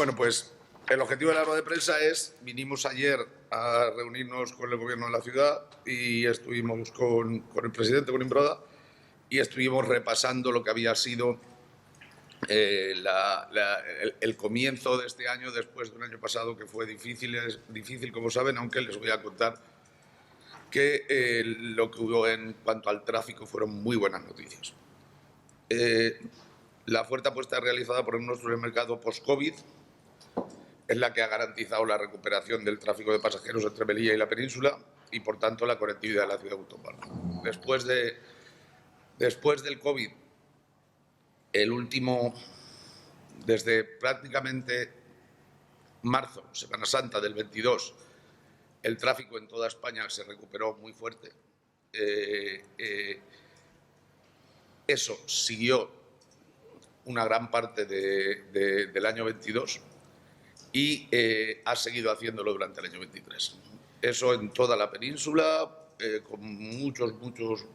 Bueno, pues el objetivo de la rueda de prensa es, vinimos ayer a reunirnos con el Gobierno de la ciudad y estuvimos con el presidente, con Imbroda, y estuvimos repasando lo que había sido el comienzo de este año, después de un año pasado que fue difícil, como saben, aunque les voy a contar que lo que hubo en cuanto al tráfico fueron muy buenas noticias. La fuerte apuesta realizada por nuestro mercado post-COVID es la que ha garantizado la recuperación del tráfico de pasajeros entre Melilla y la península y, por tanto, la conectividad de la ciudad autónoma. Después del COVID, desde prácticamente marzo, Semana Santa del 22, el tráfico en toda España se recuperó muy fuerte. Eso siguió una gran parte del año 22 y ha seguido haciéndolo durante el año 23. Eso en toda la península, con muchos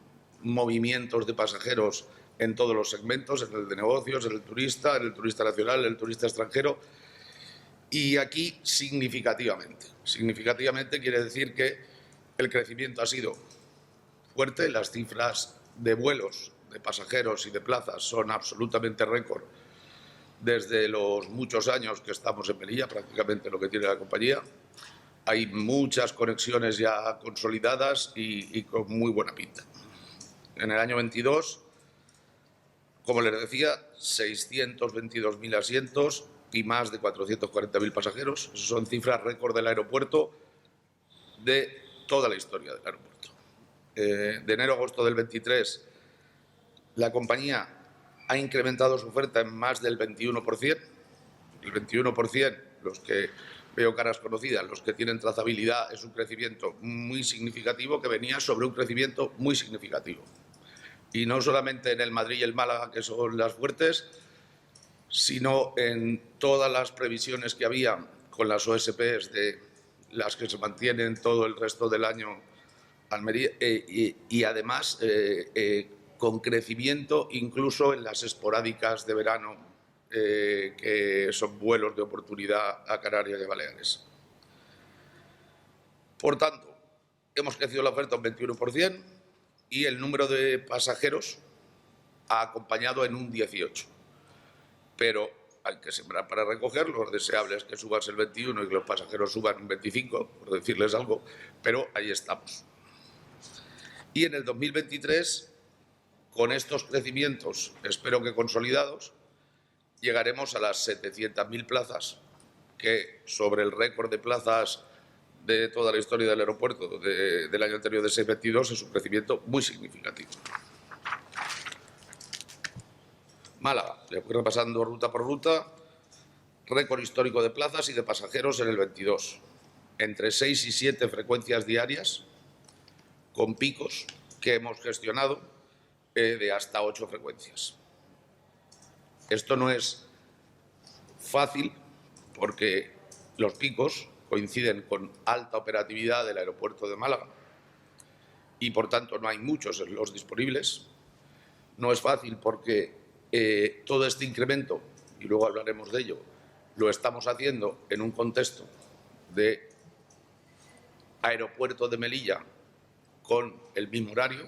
movimientos de pasajeros en todos los segmentos, en el de negocios, en el turista nacional, en el turista extranjero. Y aquí significativamente. Significativamente quiere decir que el crecimiento ha sido fuerte, las cifras de vuelos, de pasajeros y de plazas son absolutamente récord desde los muchos años que estamos en Melilla, prácticamente lo que tiene la compañía. Hay muchas conexiones ya consolidadas y con muy buena pinta. En el año 22, como les decía, 622.000 asientos y más de 440.000 pasajeros. Esas son cifras récord del aeropuerto de toda la historia del aeropuerto. De enero a agosto del 23, la compañía ha incrementado su oferta en más del 21%. El 21%, los que veo caras conocidas, los que tienen trazabilidad, es un crecimiento muy significativo que venía sobre un crecimiento muy significativo. Y no solamente en el Madrid y el Málaga, que son las fuertes, sino en todas las previsiones que había con las OSPs de las que se mantienen todo el resto del año Almería, y además con crecimiento incluso en las esporádicas de verano, que son vuelos de oportunidad a Canarias y a Baleares. Por tanto, hemos crecido la oferta un 21% y el número de pasajeros ha acompañado en un 18%. Pero hay que sembrar para recoger. Lo deseable es que subas el 21 y que los pasajeros suban un 25, por decirles algo, pero ahí estamos. Y en el 2023, con estos crecimientos, espero que consolidados, llegaremos a las 700.000 plazas, que sobre el récord de plazas de toda la historia del aeropuerto del año anterior de 622 es un crecimiento muy significativo. Málaga, le voy repasando ruta por ruta, récord histórico de plazas y de pasajeros en el 22, entre 6 y 7 frecuencias diarias, con picos que hemos gestionado de hasta 8 frecuencias. Esto no es fácil porque los picos coinciden con alta operatividad del aeropuerto de Málaga y, por tanto, no hay muchos slots disponibles. No es fácil porque todo este incremento, y luego hablaremos de ello, lo estamos haciendo en un contexto de aeropuerto de Melilla con el mismo horario,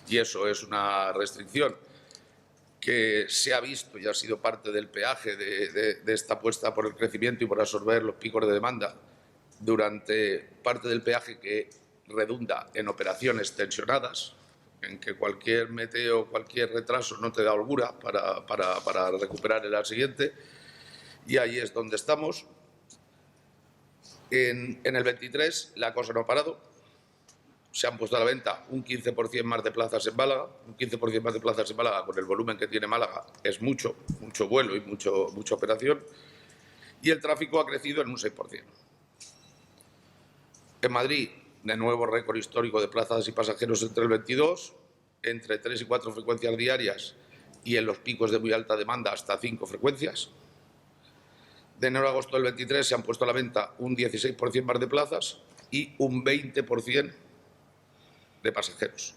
y eso es una restricción que se ha visto y ha sido parte del peaje de esta apuesta por el crecimiento y por absorber los picos de demanda durante parte del peaje que redunda en operaciones tensionadas, en que cualquier meteo, cualquier retraso no te da holgura para recuperar el al siguiente, y ahí es donde estamos. En el 23 la cosa no ha parado. Se han puesto a la venta un 15% más de plazas en Málaga. Un 15% más de plazas en Málaga, con el volumen que tiene Málaga, es mucho vuelo y mucha operación. Y el tráfico ha crecido en un 6%. En Madrid, de nuevo récord histórico de plazas y pasajeros entre el 22, entre 3 y 4 frecuencias diarias y en los picos de muy alta demanda hasta 5 frecuencias. De enero a agosto del 23 se han puesto a la venta un 16% más de plazas y un 20% de pasajeros.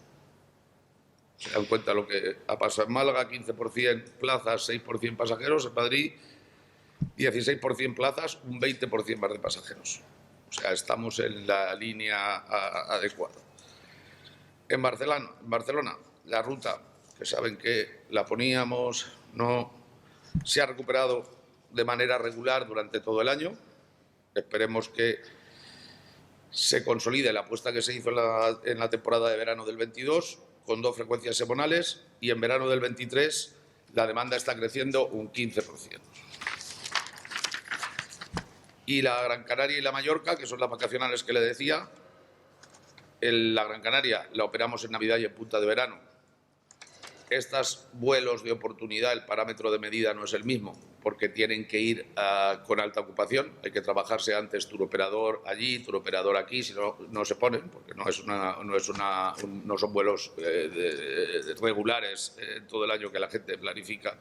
Se dan cuenta lo que ha pasado en Málaga: 15% plazas, 6% pasajeros. En Madrid 16% plazas, un 20% más de pasajeros. O sea, estamos en la línea adecuada. En Barcelona, la ruta, que saben que la poníamos, no se ha recuperado de manera regular durante todo el año. Esperemos que se consolide la apuesta que se hizo en la temporada de verano del 22, con 2 frecuencias semanales, y en verano del 23 la demanda está creciendo un 15%. Y la Gran Canaria y la Mallorca, que son las vacacionales que le decía, la Gran Canaria la operamos en Navidad y en punta de verano. Estos vuelos de oportunidad, el parámetro de medida no es el mismo, porque tienen que ir con alta ocupación. Hay que trabajarse antes turoperador allí, turoperador aquí, si no, no se ponen, porque no son vuelos regulares todo el año que la gente planifica.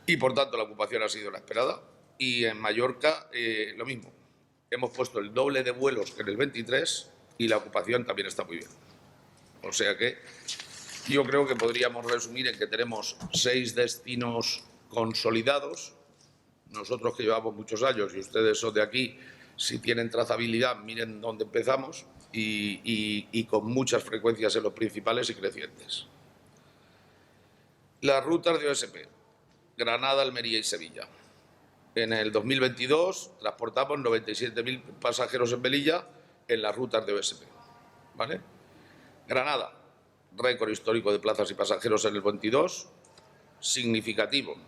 Y, por tanto, la ocupación ha sido la esperada. Y en Mallorca, lo mismo. Hemos puesto el doble de vuelos que en el 23 y la ocupación también está muy bien. O sea que yo creo que podríamos resumir en que tenemos 6 destinos consolidados. Nosotros, que llevamos muchos años, y ustedes son de aquí, si tienen trazabilidad, miren dónde empezamos, y con muchas frecuencias en los principales y crecientes. Las rutas de OSP: Granada, Almería y Sevilla. En el 2022 transportamos 97.000 pasajeros en Melilla en las rutas de OSP. ¿Vale? Granada, récord histórico de plazas y pasajeros en el 22, significativo.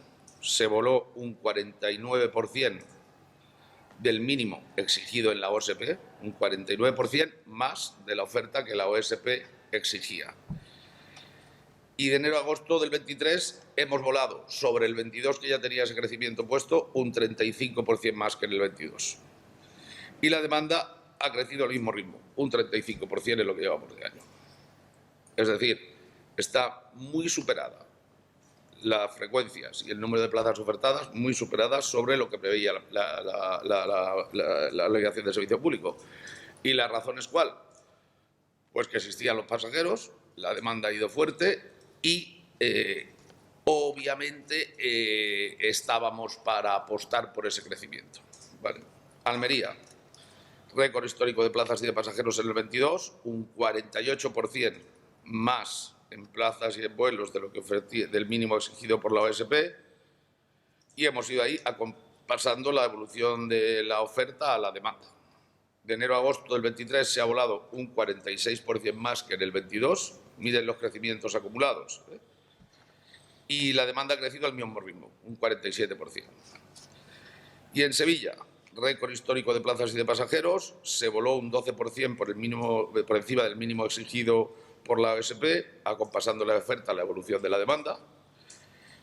Se voló un 49% del mínimo exigido en la OSP, un 49% más de la oferta que la OSP exigía. Y de enero a agosto del 23 hemos volado sobre el 22, que ya tenía ese crecimiento puesto, un 35% más que en el 22. Y la demanda ha crecido al mismo ritmo, un 35% en lo que llevamos de año. Es decir, está muy superada las frecuencias y el número de plazas ofertadas, muy superadas sobre lo que preveía la obligación de servicio público. ¿Y la razón es cuál? Pues que existían los pasajeros, la demanda ha ido fuerte y obviamente estábamos para apostar por ese crecimiento. ¿Vale? Almería, récord histórico de plazas y de pasajeros en el 22, un 48% más en plazas y en vuelos de lo que del mínimo exigido por la OSP, y hemos ido ahí pasando la evolución de la oferta a la demanda. De enero a agosto del 23 se ha volado un 46% más que en el 22, miren los crecimientos acumulados, y la demanda ha crecido al mismo ritmo, un 47%. Y en Sevilla, récord histórico de plazas y de pasajeros, se voló un 12% por encima del mínimo exigido por la OSP, acompasando la oferta a la evolución de la demanda.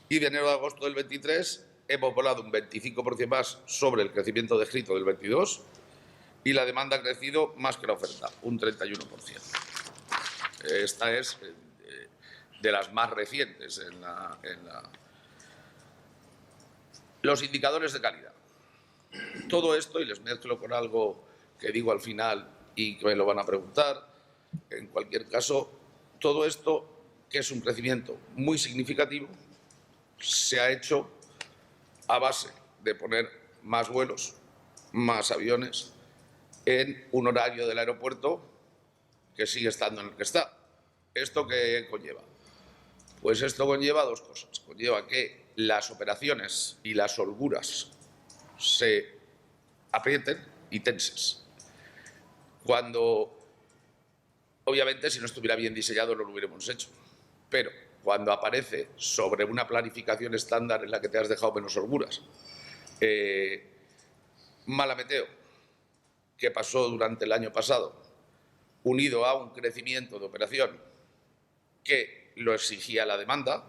Y de enero a agosto del 23 hemos volado un 25% más sobre el crecimiento descrito del 22, y la demanda ha crecido más que la oferta, un 31%. Esta es de las más recientes Los indicadores de calidad. Todo esto, y les mezclo con algo que digo al final y que me lo van a preguntar, en cualquier caso, todo esto, que es un crecimiento muy significativo, se ha hecho a base de poner más vuelos, más aviones, en un horario del aeropuerto que sigue estando en el que está. ¿Esto qué conlleva? Pues esto conlleva 2 cosas. Conlleva que las operaciones y las holguras se aprieten y tenses. Cuando, obviamente, si no estuviera bien diseñado no lo hubiéramos hecho, pero cuando aparece sobre una planificación estándar en la que te has dejado menos holguras, mala meteo, que pasó durante el año pasado, unido a un crecimiento de operación que lo exigía la demanda,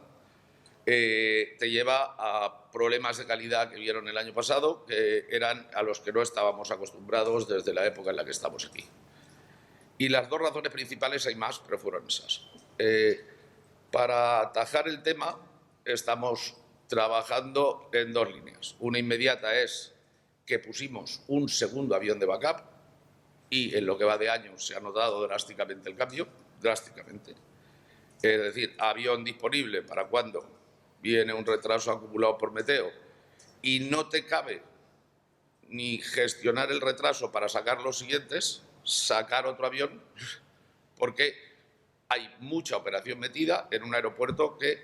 te lleva a problemas de calidad que vieron el año pasado, que eran a los que no estábamos acostumbrados desde la época en la que estamos aquí. Y las 2 razones principales, hay más, pero fueron esas. Para atajar el tema, estamos trabajando en 2 líneas. Una inmediata es que pusimos un segundo avión de backup, y en lo que va de año se ha notado drásticamente el cambio, drásticamente. Es decir, avión disponible para cuando viene un retraso acumulado por meteo y no te cabe ni gestionar el retraso para sacar los siguientes, sacar otro avión, porque hay mucha operación metida en un aeropuerto que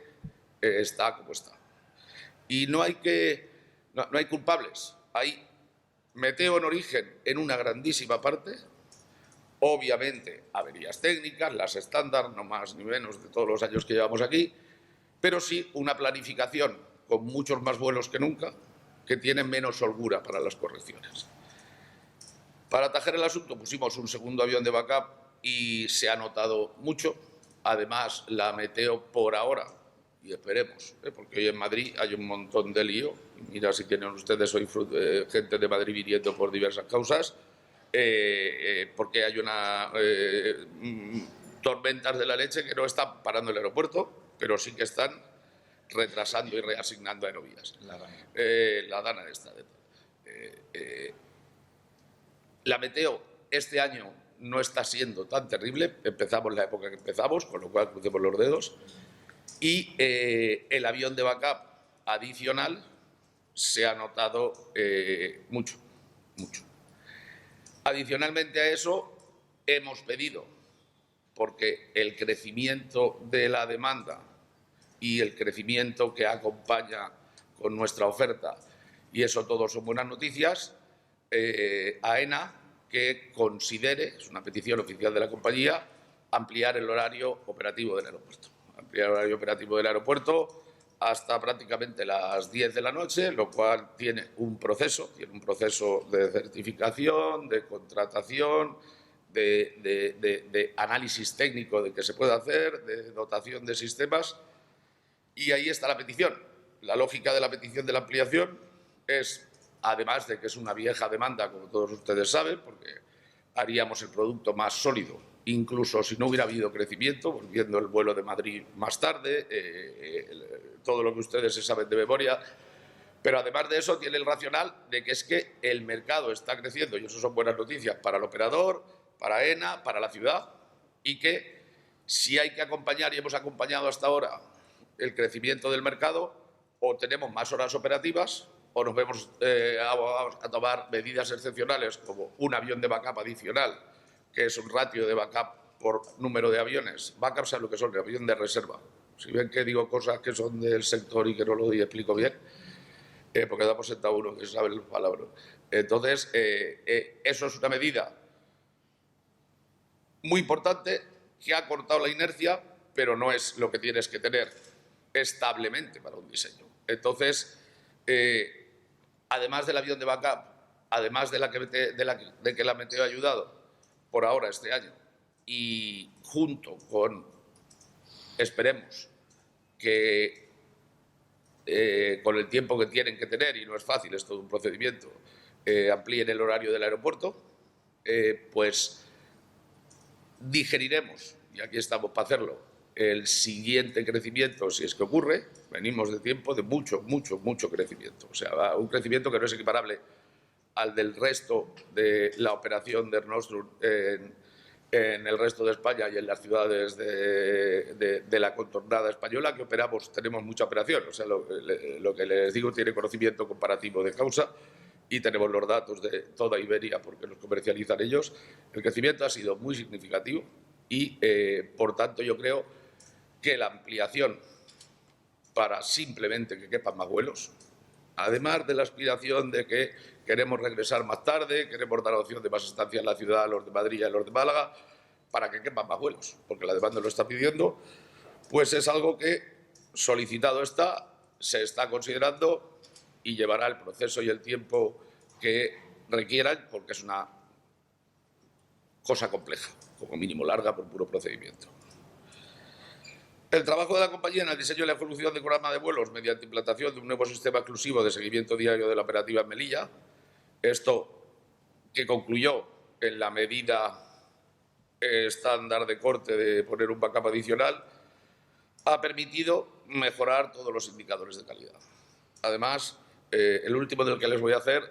está como está. Y no hay culpables. Hay meteo en origen en una grandísima parte, obviamente averías técnicas, las estándar, no más ni menos de todos los años que llevamos aquí, pero sí una planificación con muchos más vuelos que nunca, que tiene menos holgura para las correcciones. Para atajar el asunto pusimos un segundo avión de backup y se ha notado mucho. Además, la meteo por ahora, y esperemos, porque hoy en Madrid hay un montón de lío, mira si tienen ustedes hoy gente de Madrid viniendo por diversas causas, porque hay tormentas de la leche que no están parando el aeropuerto, pero sí que están retrasando y reasignando aerovías. La Dana esta. La meteo este año no está siendo tan terrible, empezamos la época que empezamos, con lo cual crucemos los dedos, y el avión de backup adicional se ha notado mucho. Adicionalmente a eso, hemos pedido, porque el crecimiento de la demanda y el crecimiento que acompaña con nuestra oferta, y eso todo son buenas noticias, a AENA que considere, es una petición oficial de la compañía, ampliar el horario operativo del aeropuerto. Ampliar el horario operativo del aeropuerto hasta prácticamente las 10 de la noche, lo cual tiene un proceso de certificación, de contratación, de análisis técnico de qué se puede hacer, de dotación de sistemas, y ahí está la petición. La lógica de la petición de la ampliación es, además de que es una vieja demanda, como todos ustedes saben, porque haríamos el producto más sólido, incluso si no hubiera habido crecimiento, volviendo el vuelo de Madrid más tarde, todo lo que ustedes se saben de memoria. Pero además de eso tiene el racional de que es que el mercado está creciendo, y eso son buenas noticias para el operador, para AENA, para la ciudad, y que si hay que acompañar, y hemos acompañado hasta ahora el crecimiento del mercado, o tenemos más horas operativas o nos vemos a tomar medidas excepcionales como un avión de backup adicional, que es un ratio de backup por número de aviones. Backup, ¿saben lo que son? El avión de reserva. Si ven que digo cosas que son del sector y que no lo explico bien, porque damos sentado uno que sabe las palabras. Entonces, eso es una medida muy importante que ha cortado la inercia, pero no es lo que tienes que tener establemente para un diseño. Entonces, además del avión de backup, además de que la meteo ha ayudado por ahora este año, y junto con, esperemos, que con el tiempo que tienen que tener, y no es fácil, es todo un procedimiento, amplíen el horario del aeropuerto, pues digeriremos, y aquí estamos para hacerlo, el siguiente crecimiento, si es que ocurre. Venimos de tiempo de mucho crecimiento. O sea, un crecimiento que no es equiparable al del resto de la operación de Air Nostrum en el resto de España y en las ciudades de la contornada española que operamos. Tenemos mucha operación. O sea, lo que les digo tiene conocimiento comparativo de causa y tenemos los datos de toda Iberia porque los comercializan ellos. El crecimiento ha sido muy significativo y, por tanto, yo creo que la ampliación para simplemente que quepan más vuelos, además de la aspiración de que queremos regresar más tarde, queremos dar opción de más estancia en la ciudad a los de Madrid y a los de Málaga, para que quepan más vuelos, porque la demanda lo está pidiendo, pues es algo que solicitado está, se está considerando y llevará el proceso y el tiempo que requieran, porque es una cosa compleja, como mínimo larga por puro procedimiento. El trabajo de la compañía en el diseño y la evolución del programa de vuelos mediante implantación de un nuevo sistema exclusivo de seguimiento diario de la operativa en Melilla, esto que concluyó en la medida estándar de corte de poner un backup adicional, ha permitido mejorar todos los indicadores de calidad. Además, el último del que les voy a hacer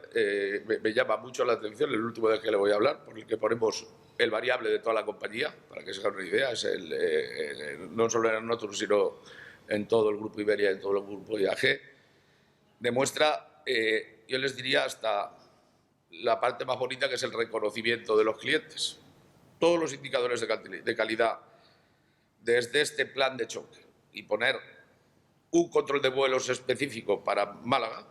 me llama mucho la atención, el último del que le voy a hablar, por el que ponemos el variable de toda la compañía, para que se hagan una idea, es no solo en nosotros, sino en todo el grupo Iberia, en todo el grupo IAG, demuestra yo les diría hasta la parte más bonita, que es el reconocimiento de los clientes. Todos los indicadores de calidad, desde este plan de choque y poner un control de vuelos específico para Málaga,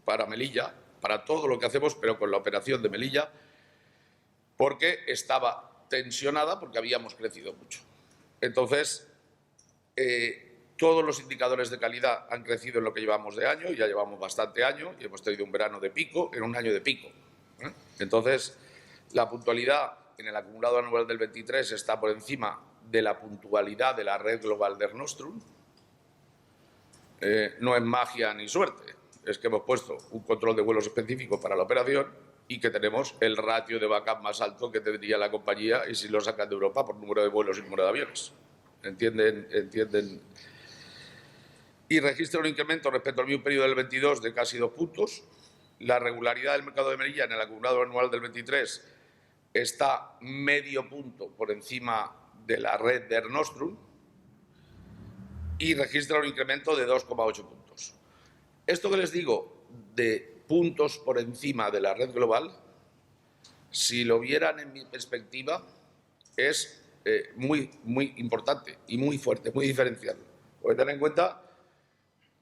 para Melilla, para todo lo que hacemos, pero con la operación de Melilla, porque estaba tensionada, porque habíamos crecido mucho. Entonces, todos los indicadores de calidad han crecido en lo que llevamos de año, ya llevamos bastante año y hemos tenido un verano de pico en un año de pico. Entonces, la puntualidad en el acumulado anual del 23 está por encima de la puntualidad de la red global de Air Nostrum. No es magia ni suerte, es que hemos puesto un control de vuelos específico para la operación y que tenemos el ratio de backup más alto que tendría la compañía y si lo sacan de Europa por número de vuelos y número de aviones. ¿Entienden? Y registra un incremento respecto al mismo periodo del 22 de casi 2 puntos. La regularidad del mercado de Melilla en el acumulado anual del 23 está medio punto por encima de la red de Air Nostrum y registra un incremento de 2,8 puntos. Esto que les digo de puntos por encima de la red global, si lo vieran en mi perspectiva, es muy importante y muy fuerte, muy diferencial. Porque tener en cuenta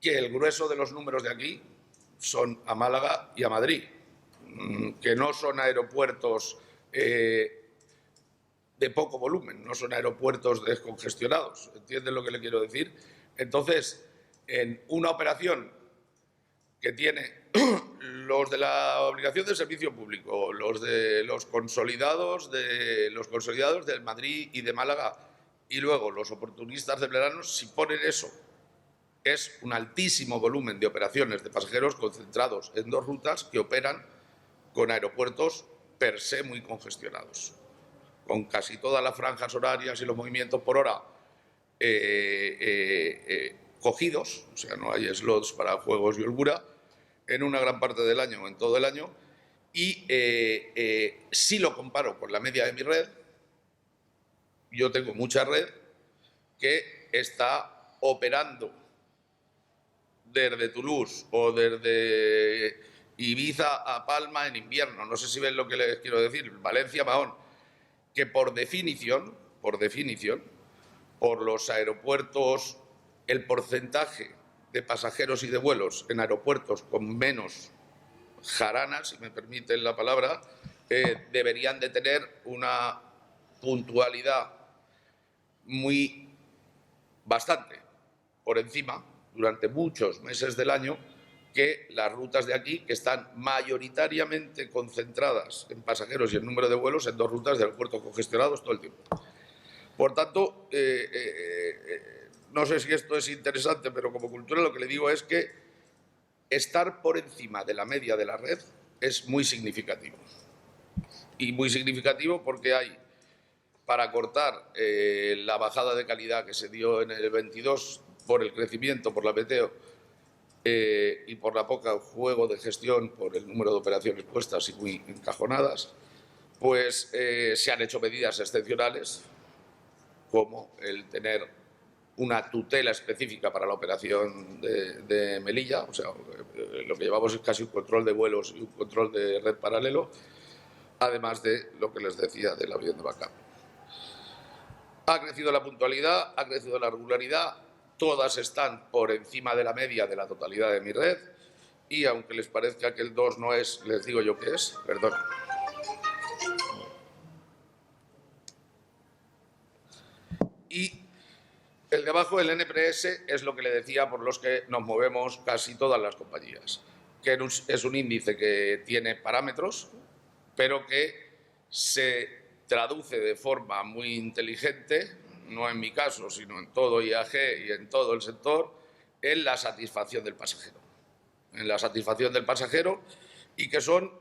que el grueso de los números de aquí son a Málaga y a Madrid, que no son aeropuertos de poco volumen, no son aeropuertos descongestionados. ¿Entienden lo que le quiero decir? Entonces, en una operación que tiene los de la obligación de servicio público, los de los consolidados del Madrid y de Málaga, y luego los oportunistas de veranos, si ponen eso, es un altísimo volumen de operaciones de pasajeros concentrados en 2 rutas que operan con aeropuertos per se muy congestionados, con casi todas las franjas horarias y los movimientos por hora cogidos, o sea, no hay slots para juegos y holgura, en una gran parte del año, en todo el año, y si lo comparo con la media de mi red, yo tengo mucha red que está operando desde Toulouse o desde Ibiza a Palma en invierno, no sé si ven lo que les quiero decir, Valencia, Mahón, que por definición, por los aeropuertos, el porcentaje de pasajeros y de vuelos en aeropuertos con menos jaranas, si me permiten la palabra, deberían de tener una puntualidad bastante por encima durante muchos meses del año que las rutas de aquí, que están mayoritariamente concentradas en pasajeros y en número de vuelos en 2 rutas de aeropuertos congestionados todo el tiempo. Por tanto, no sé si esto es interesante, pero como cultura lo que le digo es que estar por encima de la media de la red es muy significativo. Y muy significativo porque hay, para cortar la bajada de calidad que se dio en el 22 por el crecimiento, por la PTO y por la poca juego de gestión, por el número de operaciones puestas y muy encajonadas, pues se han hecho medidas excepcionales, como el tener una tutela específica para la operación de Melilla, o sea, lo que llevamos es casi un control de vuelos y un control de red paralelo, además de lo que les decía del avión de backup. Ha crecido la puntualidad, ha crecido la regularidad, todas están por encima de la media de la totalidad de mi red y aunque les parezca que el 2 no es, les digo yo que es, perdón. Y el de abajo, el NPS, es lo que le decía por los que nos movemos casi todas las compañías, que es un índice que tiene parámetros, pero que se traduce de forma muy inteligente, no en mi caso, sino en todo IAG y en todo el sector, en la satisfacción del pasajero. En la satisfacción del pasajero y que son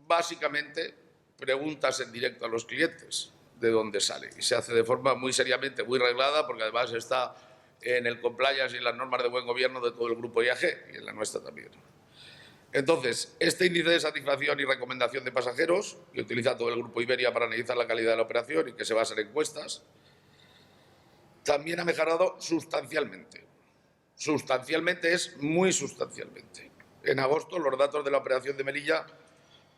básicamente preguntas en directo a los clientes de dónde sale. Y se hace de forma muy seriamente, muy reglada, porque además está en el compliance y en las normas de buen gobierno de todo el grupo IAG y en la nuestra también. Entonces, este índice de satisfacción y recomendación de pasajeros, que utiliza todo el grupo Iberia para analizar la calidad de la operación y que se basa en encuestas, también ha mejorado sustancialmente. Sustancialmente es muy sustancialmente. En agosto, los datos de la operación de Melilla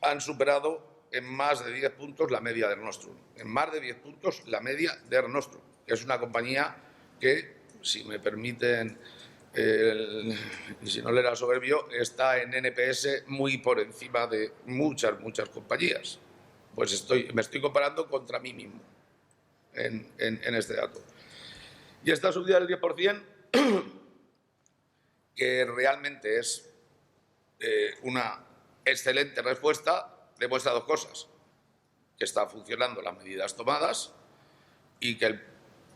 han superado en más de 10 puntos la media de Ernostrum. En más de 10 puntos la media de Ernostrum, que es una compañía que, si me permiten, y si no le era soberbio, está en NPS muy por encima de muchas compañías. Pues me estoy comparando contra mí mismo en este dato. Y esta subida del 10%, que realmente es una excelente respuesta, demuestra dos cosas: que están funcionando las medidas tomadas y que el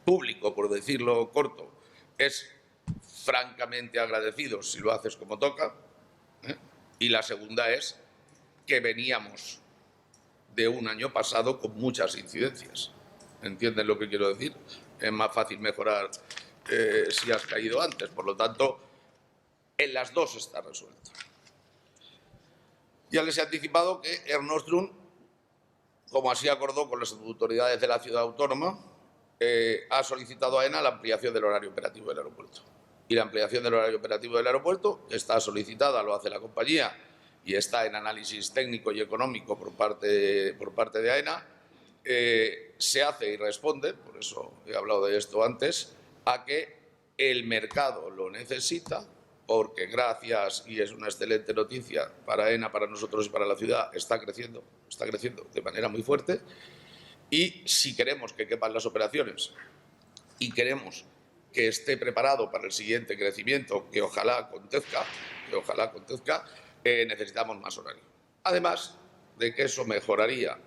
público, por decirlo corto, es francamente agradecido si lo haces como toca, ¿eh? Y la segunda es que veníamos de un año pasado con muchas incidencias. ¿Entienden lo que quiero decir? Es más fácil mejorar si has caído antes. Por lo tanto, en las dos está resuelto. Ya les he anticipado que Ernostrum, como así acordó con las autoridades de la ciudad autónoma, ha solicitado a AENA la ampliación del horario operativo del aeropuerto. Y la ampliación del horario operativo del aeropuerto está solicitada, lo hace la compañía y está en análisis técnico y económico por parte de AENA. Se hace y responde, por eso he hablado de esto antes, a que el mercado lo necesita, porque gracias, y es una excelente noticia para AENA, para nosotros y para la ciudad, está creciendo de manera muy fuerte. Y si queremos que quepan las operaciones y queremos que esté preparado para el siguiente crecimiento, que ojalá acontezca, necesitamos más horario. Además de que eso mejoraría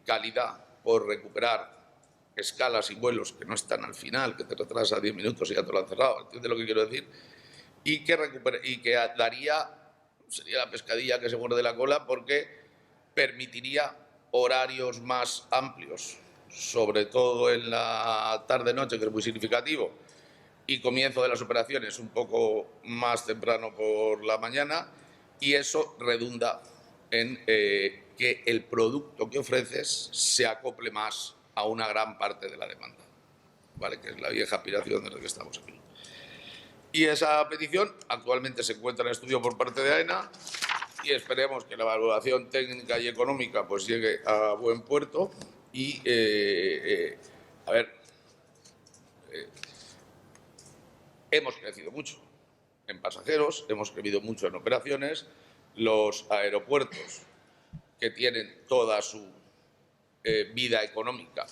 calidad por recuperar escalas y vuelos que no están al final, que te retrasa 10 minutos y ya te lo han cerrado. ¿Entiendes lo que quiero decir? Y que daría, sería la pescadilla que se muerde la cola, porque permitiría horarios más amplios, sobre todo en la tarde-noche, que es muy significativo, y comienzo de las operaciones un poco más temprano por la mañana, y eso redunda en que el producto que ofreces se acople más a una gran parte de la demanda, ¿vale? Que es la vieja aspiración de la que estamos aquí. Y esa petición actualmente se encuentra en estudio por parte de AENA y esperemos que la valoración técnica y económica pues llegue a buen puerto y, hemos crecido mucho en pasajeros, hemos crecido mucho en operaciones. Los aeropuertos, que tienen toda su vida económica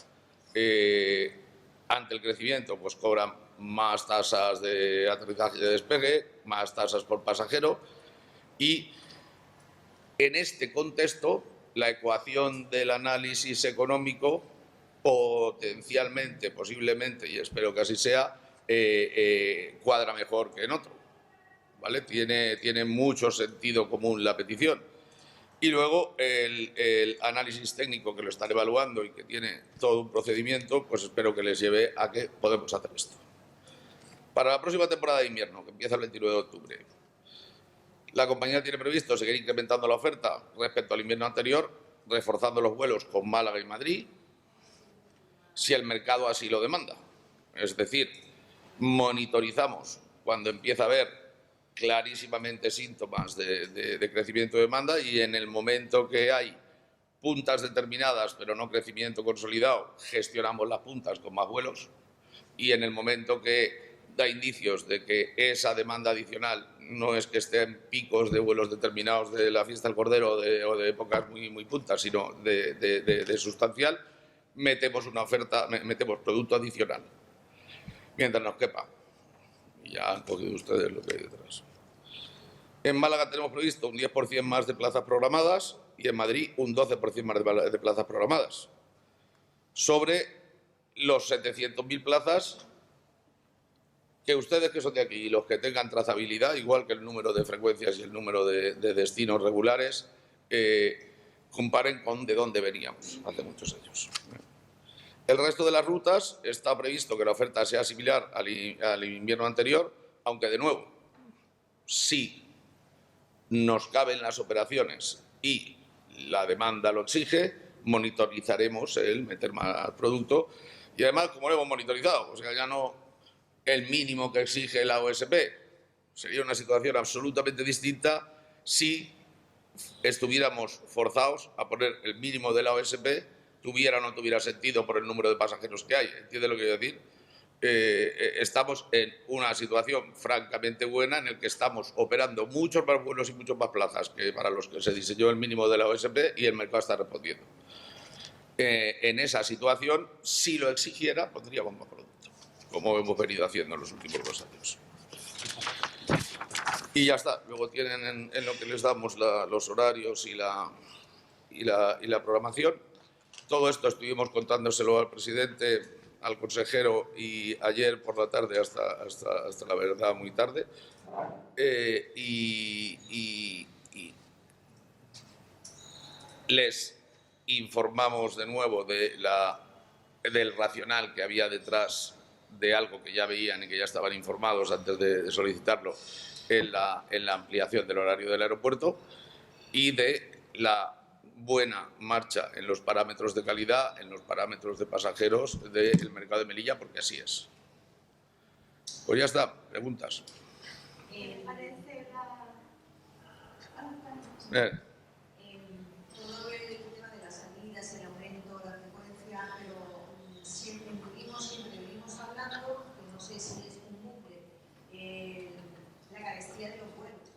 ante el crecimiento, pues cobran más tasas de aterrizaje y de despegue, más tasas por pasajero, y en este contexto la ecuación del análisis económico potencialmente, posiblemente, y espero que así sea, cuadra mejor que en otro, ¿vale? Tiene mucho sentido común la petición. Y luego el análisis técnico, que lo están evaluando y que tiene todo un procedimiento, pues espero que les lleve a que podemos hacer esto. Para la próxima temporada de invierno, que empieza el 29 de octubre, la compañía tiene previsto seguir incrementando la oferta respecto al invierno anterior, reforzando los vuelos con Málaga y Madrid, si el mercado así lo demanda. Es decir, monitorizamos cuando empieza a haber clarísimamente síntomas de crecimiento de demanda, y en el momento que hay puntas determinadas pero no crecimiento consolidado, gestionamos las puntas con más vuelos, y en el momento que da indicios de que esa demanda adicional no es que esté en picos de vuelos determinados de la fiesta del Cordero o de épocas muy puntas, sino de sustancial, metemos una oferta, metemos producto adicional mientras nos quepa. Y ya han cogido ustedes lo que hay detrás. En Málaga tenemos previsto un 10% más de plazas programadas y en Madrid un 12% más de plazas programadas, sobre los 700.000 plazas que ustedes, que son de aquí, y los que tengan trazabilidad, igual que el número de frecuencias y el número de destinos regulares, comparen con de dónde veníamos hace muchos años. El resto de las rutas está previsto que la oferta sea similar al invierno anterior, aunque, de nuevo, si nos caben las operaciones y la demanda lo exige, monitorizaremos el meter más producto. Y además, como lo hemos monitorizado, o sea, ya no el mínimo que exige la OSP, Sería una situación absolutamente distinta si estuviéramos forzados a poner el mínimo de la OSP, tuviera o no tuviera sentido por el número de pasajeros que hay. ¿Entiende lo que quiero decir? Estamos en una situación francamente buena en la que estamos operando muchos más vuelos y muchas más plazas que para los que se diseñó el mínimo de la OSP y el mercado está respondiendo. En esa situación, si lo exigiera, pondríamos más producto, como hemos venido haciendo en los últimos 2 años. Y ya está. Luego tienen en lo que les damos los horarios y la programación. Todo esto estuvimos contándoselo al presidente, al consejero y ayer por la tarde hasta la verdad muy tarde. Y les informamos de nuevo del racional que había detrás de algo que ya veían y que ya estaban informados antes de solicitarlo en la ampliación del horario del aeropuerto y de la buena marcha en los parámetros de calidad, en los parámetros de pasajeros del mercado de Melilla, porque así es. Pues ya está. ¿Preguntas? Parece todo el tema de las salidas, el aumento, la frecuencia, pero siempre vivimos hablando, que no sé si es un bucle, la carestía de los vuelos.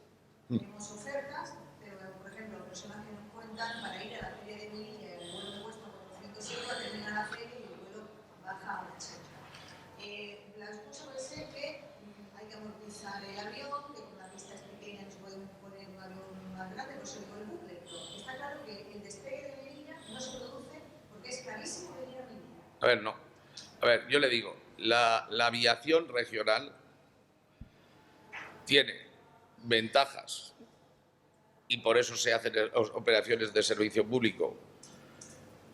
Tenemos ofertas, pero por ejemplo, personas que nos cuentan para ir a la feria de Melilla, el vuelo me cuesta 400 euros, termina la feria y el vuelo baja a 80. La excusa puede ser que hay que amortizar el avión, que con la pista es pequeña no se puede poner un avión más grande, no se le el bucle. Pero está claro que el despegue de Melilla no se produce porque es carísimo venir a Melilla. A ver, no. A ver, yo le digo, la aviación regional tiene ventajas y por eso se hacen operaciones de servicio público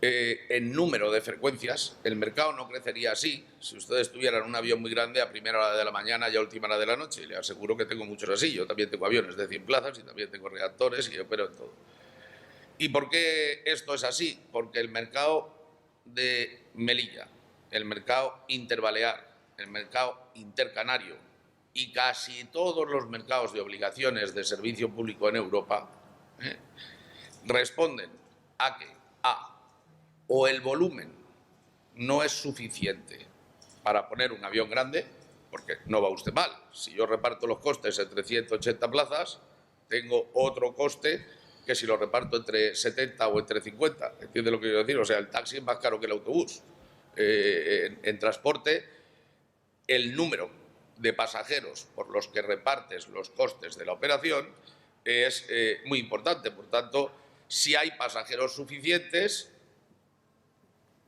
en número de frecuencias. El mercado no crecería así si ustedes tuvieran un avión muy grande a primera hora de la mañana y a última hora de la noche. Y le aseguro que tengo muchos así. Yo también tengo aviones de 100 plazas y también tengo reactores y opero en todo. ¿Y por qué esto es así? Porque el mercado de Melilla, el mercado interbalear, el mercado intercanario y casi todos los mercados de obligaciones de servicio público en Europa responden a que o el volumen no es suficiente para poner un avión grande, porque no va usted mal. Si yo reparto los costes entre 180 plazas, tengo otro coste que si lo reparto entre 70 o entre 50. ¿Entiende lo que quiero decir? O sea, el taxi es más caro que el autobús. En transporte, el número de pasajeros por los que repartes los costes de la operación es muy importante. Por tanto, si hay pasajeros suficientes,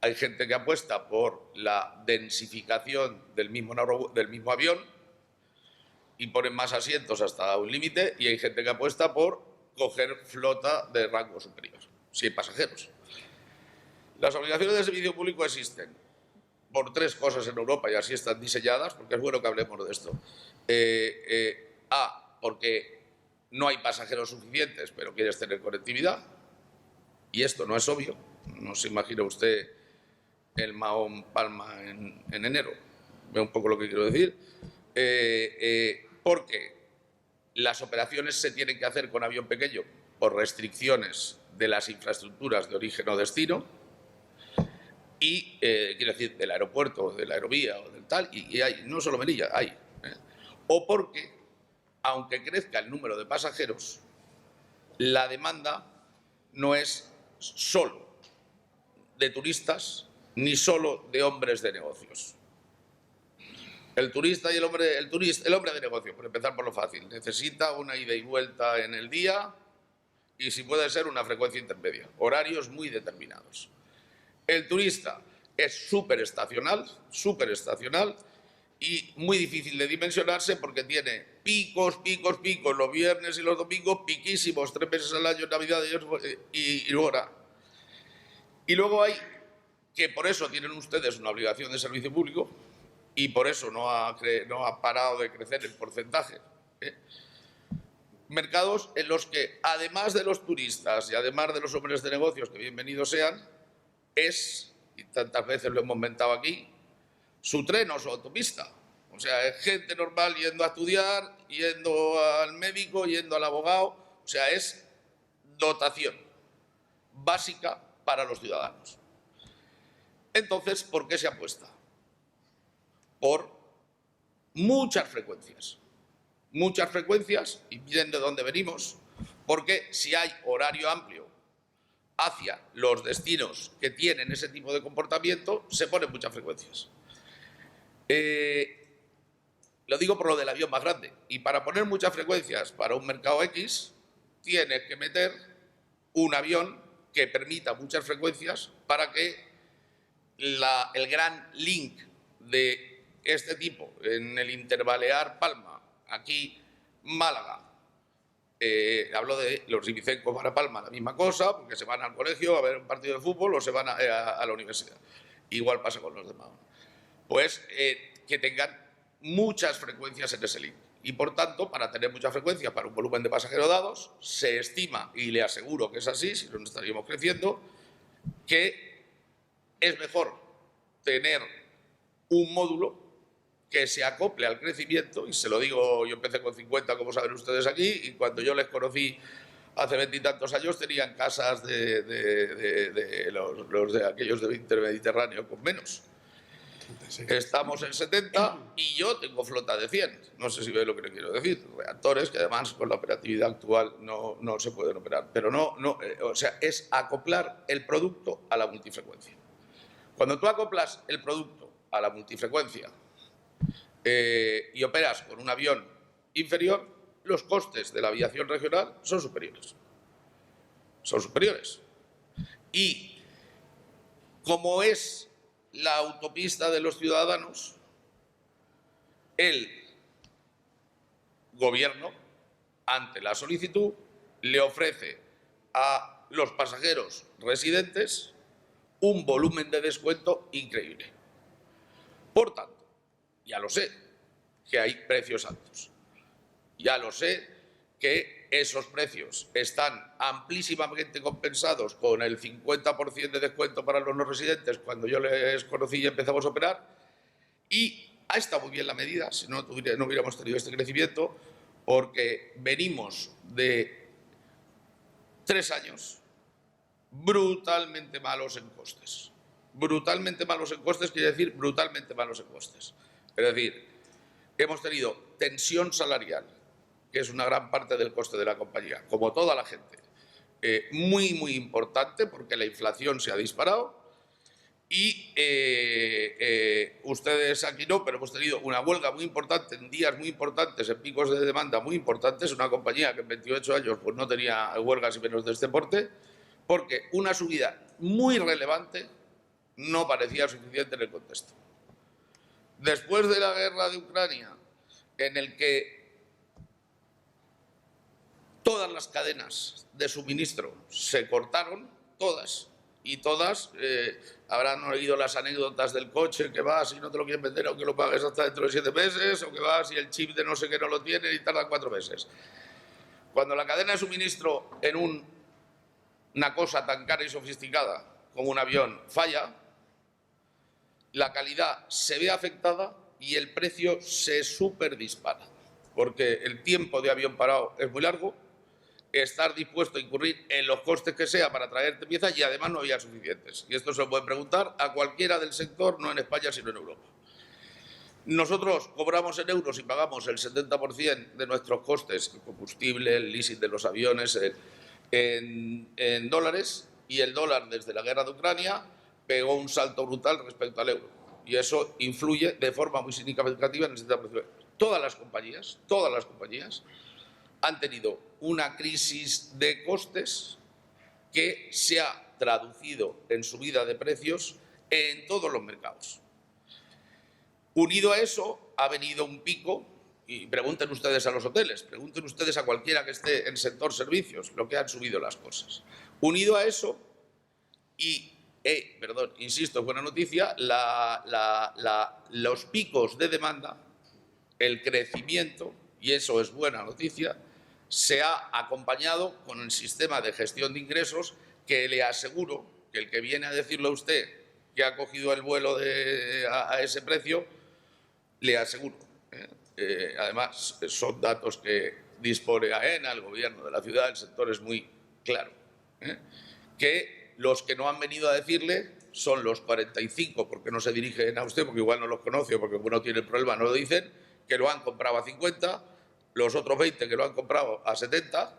hay gente que apuesta por la densificación del mismo avión y ponen más asientos hasta un límite, y hay gente que apuesta por coger flota de rango superior, si hay pasajeros. Las obligaciones de servicio público existen por 3 cosas en Europa y así están diseñadas, porque es bueno que hablemos de esto. Porque no hay pasajeros suficientes, pero quieres tener conectividad, y esto no es obvio. No se imagina usted el Mahón Palma en enero. Ve un poco lo que quiero decir. Porque las operaciones se tienen que hacer con avión pequeño por restricciones de las infraestructuras de origen o destino y, quiero decir, del aeropuerto, de la aerovía o del tal, y hay, no solo Melilla, hay. O porque, aunque crezca el número de pasajeros, la demanda no es solo de turistas ni solo de hombres de negocios. El turista y el hombre de negocio, por empezar por lo fácil, necesita una ida y vuelta en el día y, si puede ser, una frecuencia intermedia, horarios muy determinados. El turista es súper estacional y muy difícil de dimensionarse porque tiene picos los viernes y los domingos, piquísimos 3 meses al año, Navidad y luego. Y luego hay que, por eso tienen ustedes una obligación de servicio público y por eso no ha parado de crecer el porcentaje. Mercados en los que, además de los turistas y además de los hombres de negocios, que bienvenidos sean, y tantas veces lo hemos comentado aquí, su tren o su autopista. O sea, es gente normal yendo a estudiar, yendo al médico, yendo al abogado. O sea, es dotación básica para los ciudadanos. Entonces, ¿por qué se apuesta? Por muchas frecuencias. Muchas frecuencias, y miren de dónde venimos, porque si hay horario amplio hacia los destinos que tienen ese tipo de comportamiento, se ponen muchas frecuencias. Lo digo por lo del avión más grande. Y para poner muchas frecuencias para un mercado X, tienes que meter un avión que permita muchas frecuencias para que el gran link de este tipo en el Interbalear Palma, aquí Málaga, hablo de los Ibicencos para Palma, la misma cosa, porque se van al colegio a ver un partido de fútbol o se van a la universidad. Igual pasa con los demás. Pues que tengan muchas frecuencias en ese link. Y por tanto, para tener muchas frecuencias para un volumen de pasajeros dados, se estima, y le aseguro que es así, si no estaríamos creciendo, que es mejor tener un módulo que se acople al crecimiento, y se lo digo, yo empecé con 50, como saben ustedes aquí, y cuando yo les conocí hace 20 y tantos años tenían casas los de aquellos de Intermediterráneo con menos. Estamos en 70 y yo tengo flota de 100. No sé si ve lo que le quiero decir. Reactores que además con la operatividad actual no se pueden operar. Pero o sea, es acoplar el producto a la multifrecuencia. Cuando tú acoplas el producto a la multifrecuencia y operas con un avión inferior, los costes de la aviación regional son superiores. Son superiores. Y como es la autopista de los ciudadanos, el gobierno, ante la solicitud, le ofrece a los pasajeros residentes un volumen de descuento increíble. Por tanto, ya lo sé, que hay precios altos. Ya lo sé que esos precios están amplísimamente compensados con el 50% de descuento para los no residentes cuando yo les conocí y empezamos a operar, y ha estado muy bien la medida, si no hubiéramos tenido este crecimiento, porque venimos de 3 años brutalmente malos en costes. Brutalmente malos en costes quiere decir brutalmente malos en costes. Es decir, hemos tenido tensión salarial, que es una gran parte del coste de la compañía, como toda la gente, muy, muy importante, porque la inflación se ha disparado y ustedes aquí no, pero hemos tenido una huelga muy importante en días muy importantes, en picos de demanda muy importantes, una compañía que en 28 años pues, no tenía huelgas y menos de este porte, porque una subida muy relevante no parecía suficiente en el contexto. Después de la guerra de Ucrania, en el que todas las cadenas de suministro se cortaron, todas, y todas habrán oído las anécdotas del coche que vas y no te lo quieren vender aunque lo pagues hasta dentro de 7 meses, o que vas y el chip de no sé qué no lo tiene y tarda 4 meses. Cuando la cadena de suministro en una cosa tan cara y sofisticada como un avión falla, la calidad se ve afectada y el precio se superdispara, porque el tiempo de avión parado es muy largo, estar dispuesto a incurrir en los costes que sea para traerte piezas, y además no había suficientes. Y esto se lo pueden preguntar a cualquiera del sector, no en España sino en Europa. Nosotros cobramos en euros y pagamos el 70% de nuestros costes, el combustible, el leasing de los aviones, en dólares, y el dólar desde la guerra de Ucrania pegó un salto brutal respecto al euro. Y eso influye de forma muy significativa en el 70%. Todas las compañías han tenido una crisis de costes que se ha traducido en subida de precios en todos los mercados. Unido a eso, ha venido un pico, y pregunten ustedes a los hoteles, pregunten ustedes a cualquiera que esté en sector servicios, lo que han subido las cosas. Unido a eso, insisto, buena noticia, los picos de demanda, el crecimiento, y eso es buena noticia, se ha acompañado con el sistema de gestión de ingresos que le aseguro que el que viene a decirle a usted que ha cogido el vuelo a ese precio le aseguro, además son datos que dispone AENA, el gobierno de la ciudad, el sector es muy claro, que los que no han venido a decirle son los 45, porque no se dirigen a usted, porque igual no los conoce o porque uno tiene el problema, no lo dicen, que lo han comprado a 50, los otros 20 que lo han comprado a 70,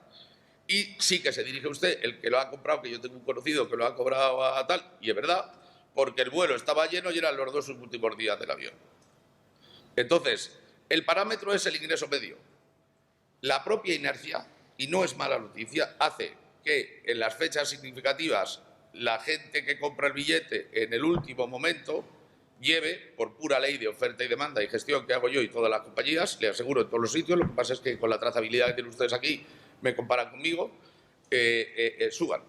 y sí que se dirige a usted, el que lo ha comprado, que yo tengo un conocido que lo ha cobrado a tal, y es verdad, porque el vuelo estaba lleno y eran los 2 últimos días del avión. Entonces, el parámetro es el ingreso medio. La propia inercia, y no es mala noticia, hace que en las fechas significativas la gente que compra el billete en el último momento lleve, por pura ley de oferta y demanda y gestión que hago yo y todas las compañías, le aseguro en todos los sitios, lo que pasa es que con la trazabilidad que tienen ustedes aquí, me comparan conmigo, suban.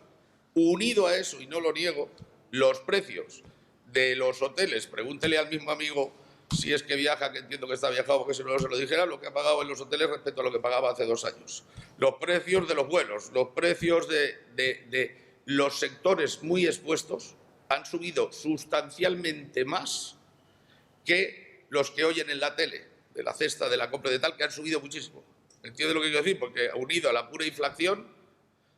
Unido a eso, y no lo niego, los precios de los hoteles, pregúntele al mismo amigo si es que viaja, que entiendo que está viajado, porque si no se lo dijera, lo que ha pagado en los hoteles respecto a lo que pagaba hace 2 años. Los precios de los vuelos, los precios de los sectores muy expuestos han subido sustancialmente más que los que oyen en la tele, de la cesta, de la compra de tal, que han subido muchísimo. ¿Entiende lo que quiero decir? Porque unido a la pura inflación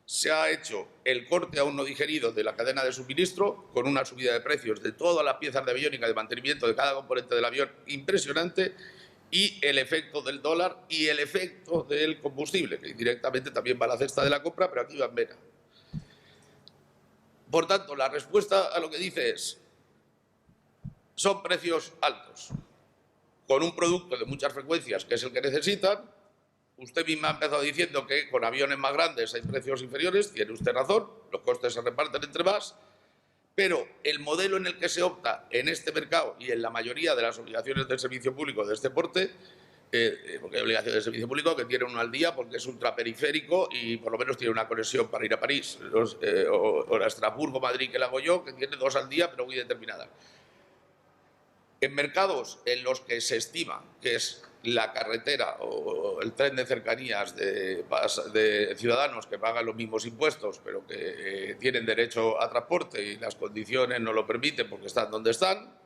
se ha hecho el corte aún no digerido de la cadena de suministro con una subida de precios de todas las piezas de aviónica de mantenimiento de cada componente del avión impresionante y el efecto del dólar y el efecto del combustible, que directamente también va a la cesta de la compra, pero aquí va en vena. Por tanto, la respuesta a lo que dice es, son precios altos, con un producto de muchas frecuencias, que es el que necesitan. Usted misma ha empezado diciendo que con aviones más grandes hay precios inferiores, tiene usted razón, los costes se reparten entre más, pero el modelo en el que se opta en este mercado y en la mayoría de las obligaciones del servicio público de este porte, porque hay obligaciones de servicio público que tiene uno al día porque es ultraperiférico y por lo menos tiene una conexión para ir a París, o a Estrasburgo, Madrid, que la hago yo, que tiene 2 al día, pero muy determinada. En mercados en los que se estima que es la carretera o el tren de cercanías de ciudadanos que pagan los mismos impuestos, pero que tienen derecho a transporte y las condiciones no lo permiten porque están donde están,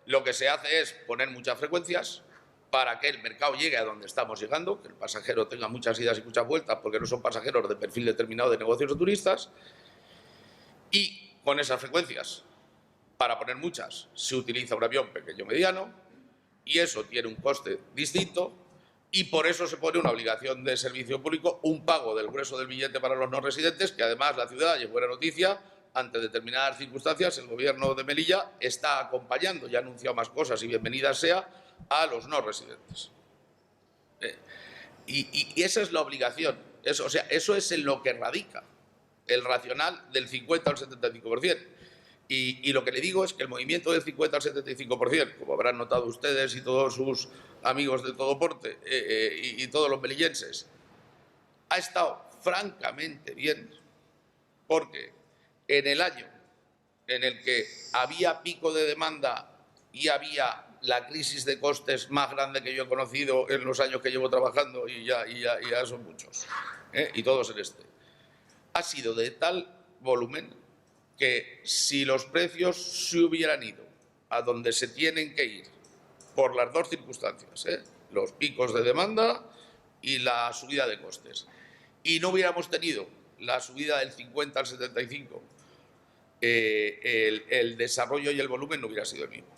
lo que se hace es poner muchas frecuencias para que el mercado llegue a donde estamos llegando, que el pasajero tenga muchas idas y muchas vueltas, porque no son pasajeros de perfil determinado de negocios o turistas, y con esas frecuencias, para poner muchas, se utiliza un avión pequeño o mediano, y eso tiene un coste distinto, y por eso se pone una obligación de servicio público, un pago del grueso del billete para los no residentes, que además la ciudad, y es buena noticia, ante determinadas circunstancias, el gobierno de Melilla está acompañando y ha anunciado más cosas, y bienvenida sea, a los no residentes. Y esa es la obligación, eso es en lo que radica el racional del 50 al 75%. Y lo que le digo es que el movimiento del 50 al 75%, como habrán notado ustedes y todos sus amigos de todo porte y todos los melillenses, ha estado francamente bien, porque en el año en el que había pico de demanda y había la crisis de costes más grande que yo he conocido en los años que llevo trabajando, y ya son muchos, y todos en este, ha sido de tal volumen que si los precios se hubieran ido a donde se tienen que ir por las 2 circunstancias, los picos de demanda y la subida de costes, y no hubiéramos tenido la subida del 50 al 75, el desarrollo y el volumen no hubiera sido el mismo.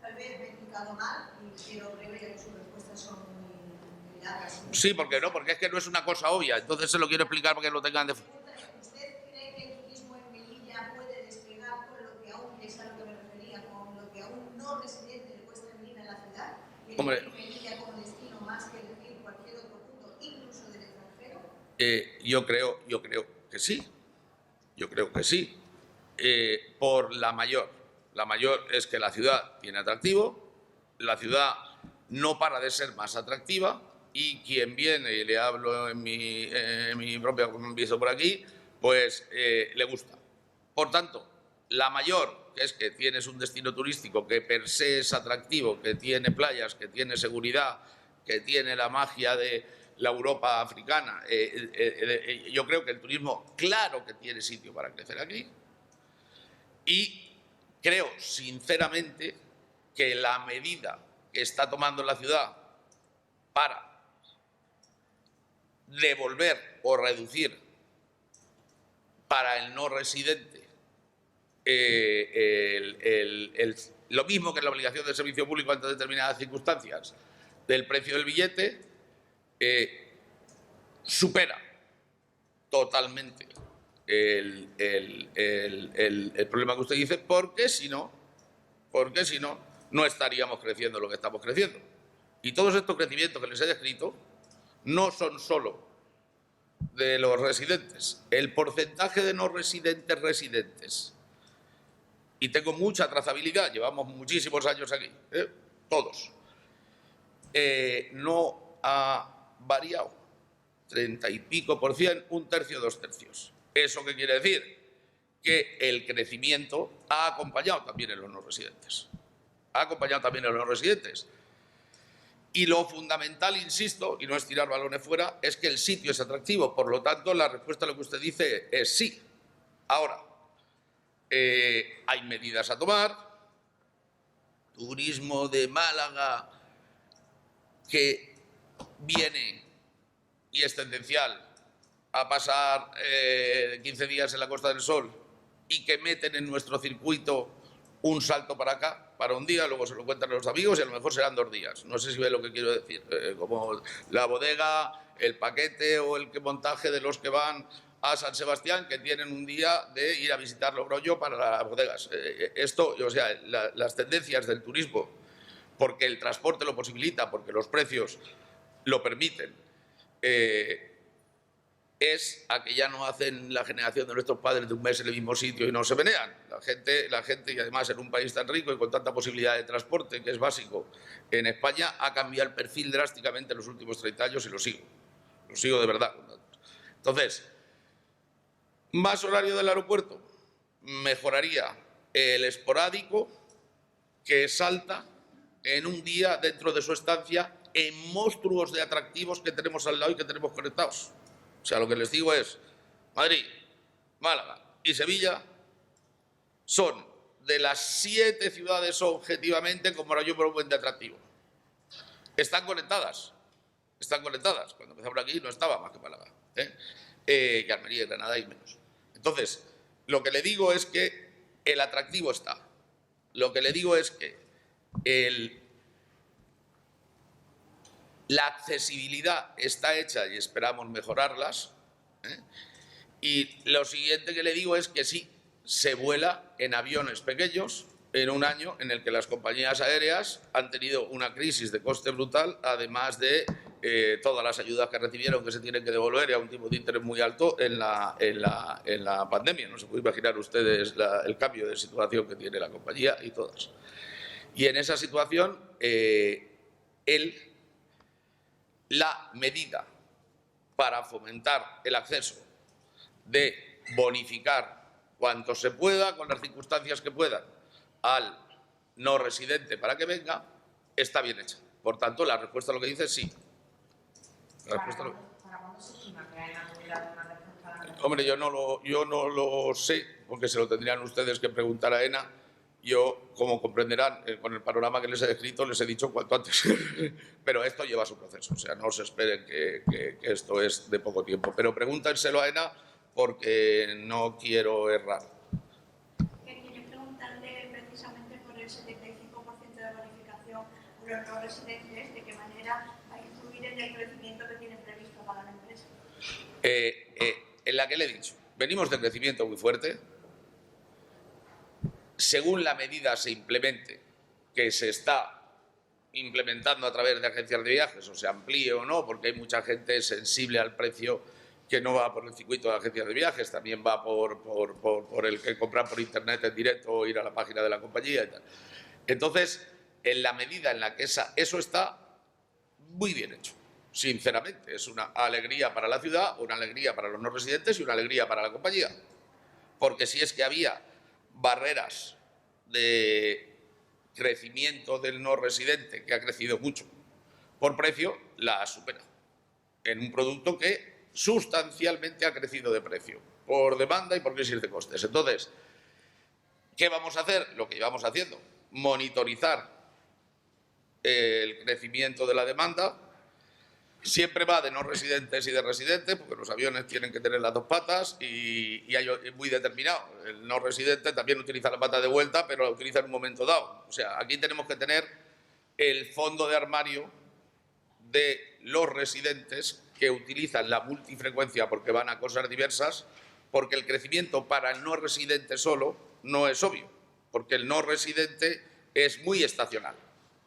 Tal vez me he explicado mal y quiero breve, ya que sus respuestas son muy largas. Sí, porque es que no es una cosa obvia, entonces se lo quiero explicar para que lo tengan de... ¿Usted cree que el turismo en Melilla puede despegar con lo que aún, es a lo que me refería, con lo que a un no residente le cuesta venir a la ciudad? Hombre, Melilla como destino más que elegir cualquier otro punto, incluso del extranjero. Yo creo que sí. Yo creo que sí. Por la mayor. La mayor es que la ciudad tiene atractivo, la ciudad no para de ser más atractiva, y quien viene, y le hablo en mi propia piso por aquí, pues le gusta. Por tanto, la mayor, que es que tienes un destino turístico que per se es atractivo, que tiene playas, que tiene seguridad, que tiene la magia de la Europa africana, yo creo que el turismo, claro que tiene sitio para crecer aquí, y creo sinceramente que la medida que está tomando la ciudad para devolver o reducir para el no residente lo mismo que la obligación de servicio público ante determinadas circunstancias del precio del billete, supera totalmente el problema que usted dice, porque si no, no estaríamos creciendo lo que estamos creciendo. Y todos estos crecimientos que les he descrito no son solo de los residentes. El porcentaje de no residentes, y tengo mucha trazabilidad, llevamos muchísimos años aquí, todos, no ha variado. 30 y pico %, 1/3, 2/3. ¿Eso qué quiere decir? Que el crecimiento ha acompañado también en los no residentes. Ha acompañado también en los no residentes. Y lo fundamental, insisto, y no es tirar balones fuera, es que el sitio es atractivo. Por lo tanto, la respuesta a lo que usted dice es sí. Ahora, hay medidas a tomar. Turismo de Málaga, que viene y es tendencial a pasar 15 días en la Costa del Sol y que meten en nuestro circuito un salto para acá, para un día, luego se lo cuentan a los amigos y a lo mejor serán 2 días. No sé si ve lo que quiero decir. Como la bodega, el paquete o el montaje de los que van a San Sebastián, que tienen un día de ir a visitar Logroño para las bodegas. Esto, o sea, las tendencias del turismo, porque el transporte lo posibilita, porque los precios lo permiten, es a que ya no hacen la generación de nuestros padres de un mes en el mismo sitio y no se menean. La gente, y además en un país tan rico y con tanta posibilidad de transporte, que es básico en España, ha cambiado el perfil drásticamente en los últimos 30 años y lo sigo de verdad. Entonces, más horario del aeropuerto, mejoraría el esporádico que salta en un día dentro de su estancia en monstruos de atractivos que tenemos al lado y que tenemos conectados. O sea, lo que les digo es, Madrid, Málaga y Sevilla son de las 7 ciudades objetivamente con mayor volumen de atractivo. Están conectadas. Cuando empezamos aquí no estaba más que Málaga, que Almería y Granada y menos. Entonces, lo que le digo es que el atractivo está. Lo que le digo es que la accesibilidad está hecha y esperamos mejorarlas. Y lo siguiente que le digo es que sí, se vuela en aviones pequeños en un año en el que las compañías aéreas han tenido una crisis de coste brutal, además de todas las ayudas que recibieron que se tienen que devolver y a un tipo de interés muy alto en la pandemia. No se pueden imaginar ustedes el cambio de situación que tiene la compañía y todas. Y en esa situación, la medida para fomentar el acceso de bonificar cuanto se pueda, con las circunstancias que puedan, al no residente para que venga, está bien hecha. Por tanto, la respuesta a lo que dice es sí. ¿Para cuándo se estima que AENA pudiera dar una respuesta a la pregunta? Hombre, yo no lo sé, porque se lo tendrían ustedes que preguntar a AENA. Yo, como comprenderán, con el panorama que les he descrito, les he dicho cuanto antes. Pero esto lleva su proceso, o sea, no se esperen que esto es de poco tiempo. Pero pregúntenselo a AENA porque no quiero errar. Quería preguntarle precisamente por el 75% de bonificación a los no residentes, ¿de qué manera va a influir en el crecimiento que tiene previsto para la empresa? En la que le he dicho, venimos de crecimiento muy fuerte. Según la medida se implemente, que se está implementando a través de agencias de viajes, o se amplíe o no, porque hay mucha gente sensible al precio que no va por el circuito de agencias de viajes, también va por el que comprar por internet en directo o ir a la página de la compañía y tal. Entonces, en la medida en la que eso está muy bien hecho, sinceramente, es una alegría para la ciudad, una alegría para los no residentes y una alegría para la compañía. Porque si es que había barreras de crecimiento del no residente, que ha crecido mucho por precio, la ha superado en un producto que sustancialmente ha crecido de precio por demanda y por crisis de costes. Entonces, ¿qué vamos a hacer? Lo que llevamos haciendo, monitorizar el crecimiento de la demanda. Siempre va de no residentes y de residentes, porque los aviones tienen que tener las dos patas y hay muy determinado. El no residente también utiliza la pata de vuelta, pero la utiliza en un momento dado. O sea, aquí tenemos que tener el fondo de armario de los residentes que utilizan la multifrecuencia porque van a cosas diversas, porque el crecimiento para el no residente solo no es obvio, porque el no residente es muy estacional.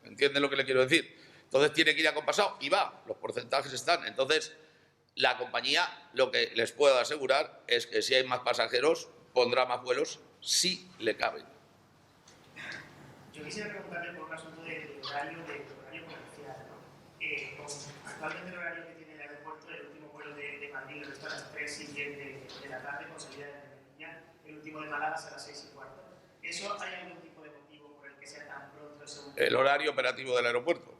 ¿Entienden lo que le quiero decir? Entonces tiene que ir acompasado y va, los porcentajes están. Entonces, la compañía, lo que les puedo asegurar es que si hay más pasajeros, pondrá más vuelos si le caben. Yo quisiera preguntarle por un asunto del horario comercial, ¿no? Actualmente el horario que tiene el aeropuerto, el último vuelo de Madrid está a las 3:10 de la tarde, con salida de Medellín, el último de Málaga es a las 6:15. ¿Eso hay algún tipo de motivo por el que sea tan pronto ese vuelo? El horario operativo del aeropuerto.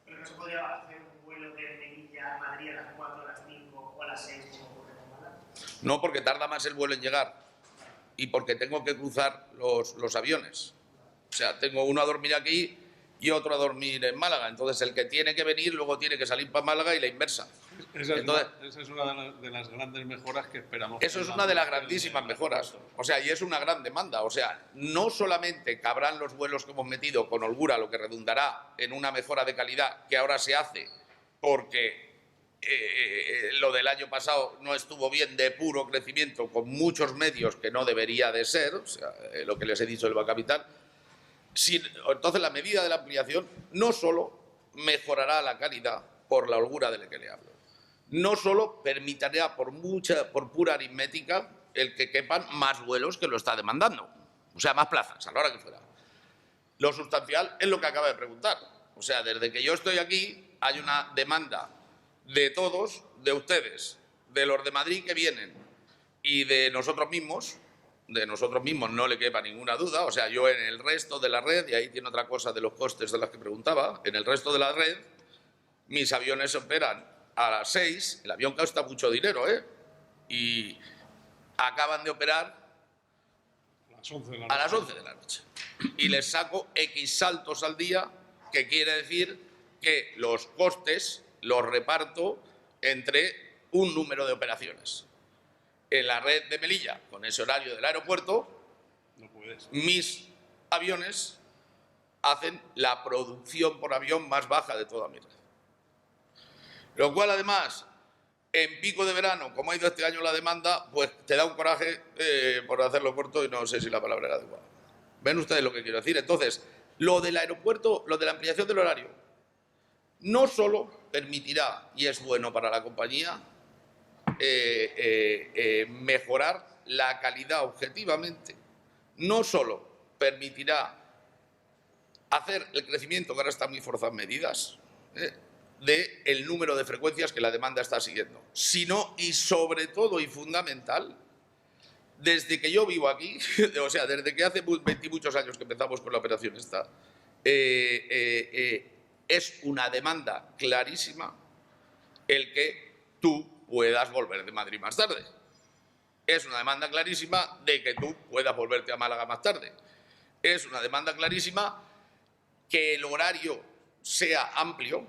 ¿Pero no se podría hacer un vuelo de Melilla a Madrid a las 4, a las 5 o a las 6 como ocurre con Málaga? No, porque tarda más el vuelo en llegar y porque tengo que cruzar los aviones. O sea, tengo uno a dormir aquí y otro a dormir en Málaga. Entonces, el que tiene que venir luego tiene que salir para Málaga y la inversa. Esa es una de las grandes mejoras que esperamos. Eso es una de las grandísimas mejoras. O sea, y es una gran demanda. O sea, no solamente cabrán los vuelos que hemos metido con holgura, lo que redundará en una mejora de calidad que ahora se hace porque lo del año pasado no estuvo bien, de puro crecimiento, con muchos medios que no debería de ser, o sea, lo que les he dicho del Banco Capital. Entonces, la medida de la ampliación no solo mejorará la calidad por la holgura de la que le hablo, no solo permitirá por pura aritmética el que quepan más vuelos que lo está demandando, o sea, más plazas a la hora que fuera. Lo sustancial es lo que acaba de preguntar. O sea, desde que yo estoy aquí hay una demanda de todos, de ustedes, de los de Madrid que vienen y de nosotros mismos no le quepa ninguna duda. O sea, yo en el resto de la red, y ahí tiene otra cosa de los costes de las que preguntaba, en el resto de la red mis aviones operan a las 6, el avión cuesta mucho dinero, y acaban de operar a las 11 de la noche. Y les saco X saltos al día, que quiere decir que los costes los reparto entre un número de operaciones. En la red de Melilla, con ese horario del aeropuerto, no puedes. Mis aviones hacen la producción por avión más baja de toda mi red. Lo cual, además, en pico de verano, como ha ido este año la demanda, pues te da un coraje por hacerlo corto y no sé si la palabra era adecuada. ¿Ven ustedes lo que quiero decir? Entonces, lo del aeropuerto, lo de la ampliación del horario, no solo permitirá, y es bueno para la compañía, mejorar la calidad objetivamente, no solo permitirá hacer el crecimiento, que ahora está muy forzado en medidas, del número de frecuencias que la demanda está siguiendo, sino, y sobre todo y fundamental, desde que yo vivo aquí, o sea, desde que hace 20 y muchos años que empezamos con la operación esta, es una demanda clarísima el que tú puedas volver de Madrid más tarde. Es una demanda clarísima de que tú puedas volverte a Málaga más tarde. Es una demanda clarísima que el horario sea amplio,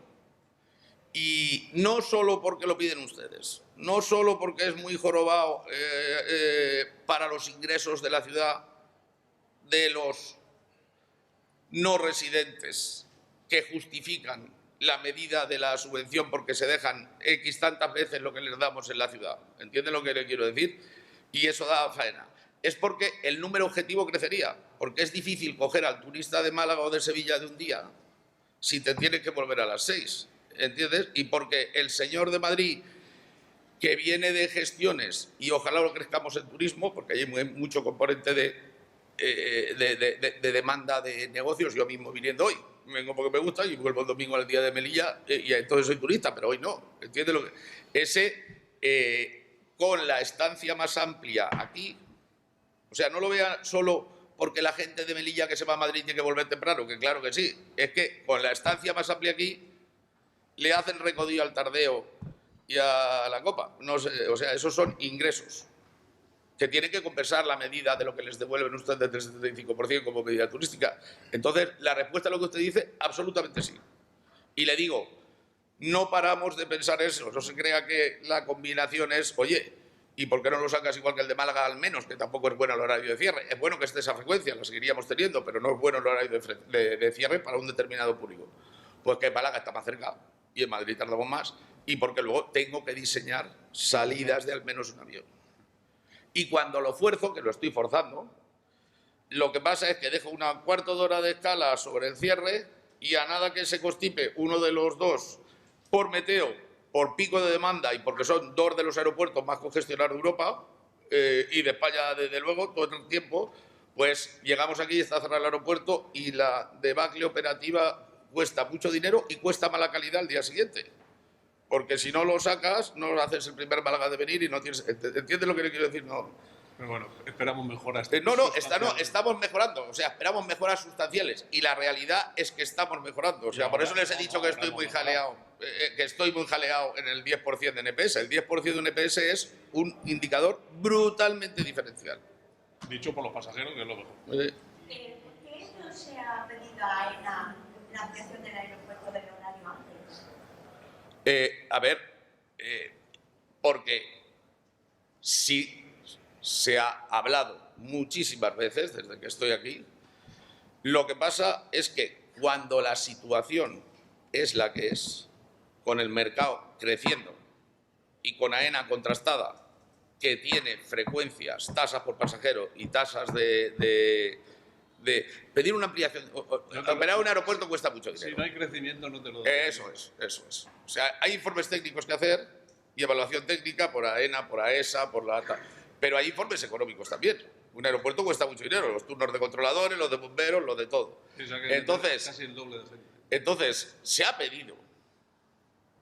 y no solo porque lo piden ustedes, no solo porque es muy jorobado para los ingresos de la ciudad de los no residentes que justifican la medida de la subvención porque se dejan X tantas veces lo que les damos en la ciudad. ¿Entienden lo que le quiero decir? Y eso da faena. Es porque el número objetivo crecería, porque es difícil coger al turista de Málaga o de Sevilla de un día si te tienes que volver a las 6, ¿entiendes? Y porque el señor de Madrid que viene de gestiones, y ojalá lo crezcamos en turismo, porque hay mucho componente de demanda de negocios, yo mismo viniendo hoy, vengo porque me gusta y vuelvo el domingo al día de Melilla y entonces soy turista, pero hoy no, ¿entiendes lo que? Con la estancia más amplia aquí, o sea, no lo vean solo porque la gente de Melilla que se va a Madrid tiene que volver temprano, que claro que sí, es que con la estancia más amplia aquí le hacen recodillo al Tardeo y a la Copa, no sé, o sea, esos son ingresos. que tienen que compensar la medida de lo que les devuelven ustedes del 75% como medida turística. Entonces, la respuesta a lo que usted dice, absolutamente sí. Y le digo, no paramos de pensar eso, no se crea que la combinación es, oye, ¿y por qué no lo sacas igual que el de Málaga al menos? Que tampoco es bueno el horario de cierre. Es bueno que esté esa frecuencia, la seguiríamos teniendo, pero no es bueno el horario de cierre para un determinado público. Pues que Málaga está más cerca y en Madrid tardamos más, y porque luego tengo que diseñar salidas de al menos un avión. Y cuando lo fuerzo, que lo estoy forzando, lo que pasa es que dejo una cuarto de hora de escala sobre el cierre y a nada que se constipe uno de los dos por meteo, por pico de demanda y porque son dos de los aeropuertos más congestionados de Europa y de España desde luego todo el tiempo, pues llegamos aquí y está cerrado el aeropuerto y la debacle operativa cuesta mucho dinero y cuesta mala calidad al día siguiente. Porque si no lo sacas, no haces el primer Málaga de venir y no tienes... ¿Entiendes lo que le quiero decir? No. Pero bueno, esperamos mejoras. No, estamos mejorando. O sea, esperamos mejoras sustanciales. Y la realidad es que estamos mejorando. O sea, por eso les he dicho que estoy muy jaleado. Que estoy muy jaleado en el 10% de NPS. El 10% de NPS es un indicador brutalmente diferencial. Dicho por los pasajeros, que es lo mejor. ¿Por qué no se ha pedido a AENA la ampliación del aeropuerto del horario antes? Porque sí se ha hablado muchísimas veces desde que estoy aquí. Lo que pasa es que cuando la situación es la que es, con el mercado creciendo y con AENA contrastada, que tiene frecuencias, tasas por pasajero y tasas de pedir una ampliación. Operar un aeropuerto cuesta mucho dinero. Si no hay crecimiento, no te lo doy. Eso es. O sea, hay informes técnicos que hacer y evaluación técnica por AENA, por AESA, por la... Pero hay informes económicos también. Un aeropuerto cuesta mucho dinero, los turnos de controladores, los de bomberos, los de todo. Entonces, casi el doble de gente. Entonces, se ha pedido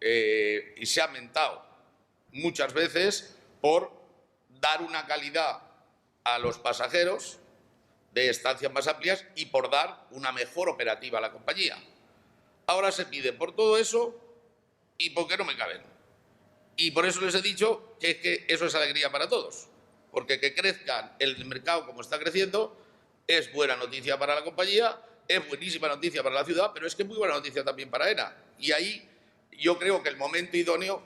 y se ha mentado muchas veces por dar una calidad a los pasajeros de estancias más amplias y por dar una mejor operativa a la compañía. Ahora se pide por todo eso y ¿por qué no me caben? Y por eso les he dicho que es que eso es alegría para todos. Porque que crezcan el mercado como está creciendo es buena noticia para la compañía, es buenísima noticia para la ciudad, pero es que es muy buena noticia también para AENA. Y ahí yo creo que el momento idóneo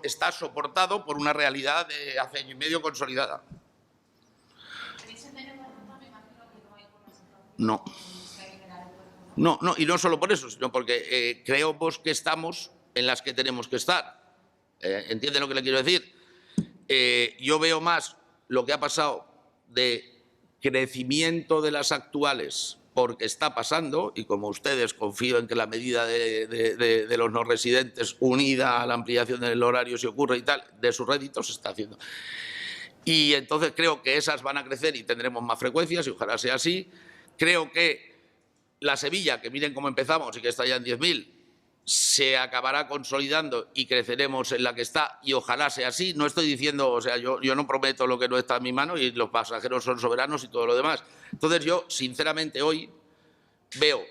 está soportado por una realidad de hace año y medio consolidada. No. No, y no solo por eso, sino porque creemos que estamos en las que tenemos que estar. ¿Entienden lo que le quiero decir? Yo veo más lo que ha pasado de crecimiento de las actuales porque está pasando, y como ustedes confío en que la medida de los no residentes unida a la ampliación del horario, si ocurre y tal, de sus réditos se está haciendo. Y entonces creo que esas van a crecer y tendremos más frecuencias y ojalá sea así. Creo que la Sevilla, que miren cómo empezamos y que está ya en 10.000, se acabará consolidando y creceremos en la que está y ojalá sea así. No estoy diciendo, o sea, yo no prometo lo que no está en mi mano y los pasajeros son soberanos y todo lo demás. Entonces yo, sinceramente, hoy veo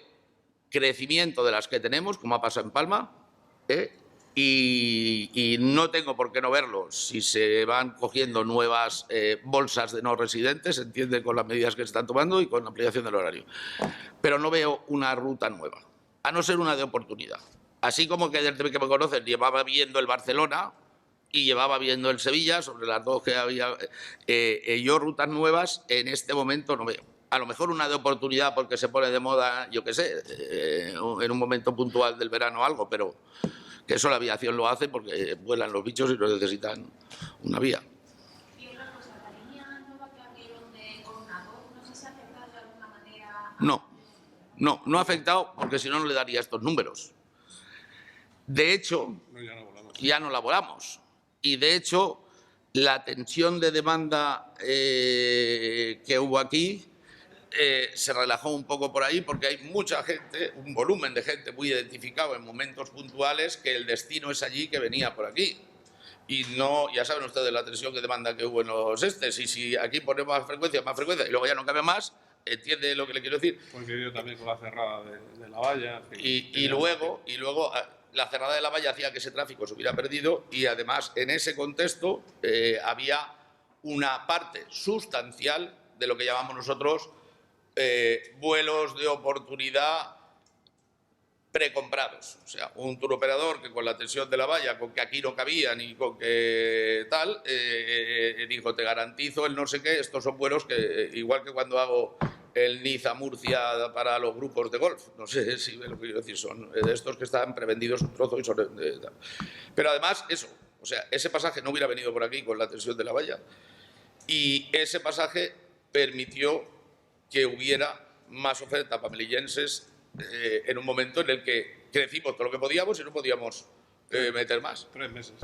crecimiento de las que tenemos, como ha pasado en Palma, y no tengo por qué no verlo si se van cogiendo nuevas bolsas de no residentes, se entiende, con las medidas que se están tomando y con la ampliación del horario. Pero no veo una ruta nueva, a no ser una de oportunidad. Así como que desde que me conocen llevaba viendo el Barcelona y llevaba viendo el Sevilla, sobre las dos que había, yo rutas nuevas en este momento no veo. A lo mejor una de oportunidad porque se pone de moda, yo qué sé, en un momento puntual del verano o algo, pero que eso la aviación lo hace porque vuelan los bichos y no necesitan una vía. Y otra cosa, la línea nueva que abrieron de Coronado, no sé si ha afectado de alguna manera. No ha afectado porque si no, no le daría estos números. De hecho, ya no la volamos. Y de hecho, la tensión de demanda que hubo aquí se relajó un poco por ahí porque hay mucha gente, un volumen de gente muy identificado en momentos puntuales que el destino es allí, que venía por aquí. Y no, ya saben ustedes la tensión que demanda que hubo en los estes. Y si aquí ponemos más frecuencia y luego ya no cabe más, ¿entiende lo que le quiero decir? Coincidió también con la cerrada de la valla. Y luego la cerrada de la valla hacía que ese tráfico se hubiera perdido y además en ese contexto había una parte sustancial de lo que llamamos nosotros vuelos de oportunidad precomprados. O sea, un turoperador que con la tensión de la valla, con que aquí no cabía ni con que tal, dijo, te garantizo el no sé qué, estos son vuelos que, igual que cuando hago el Niza-Murcia para los grupos de golf, no sé si ve lo que quiero decir, son de estos que están prevendidos un trozo y son tal. Pero además, eso, o sea, ese pasaje no hubiera venido por aquí con la tensión de la valla y ese pasaje permitió que hubiera más oferta para melillenses en un momento en el que crecimos todo lo que podíamos y no podíamos meter más. 3 meses.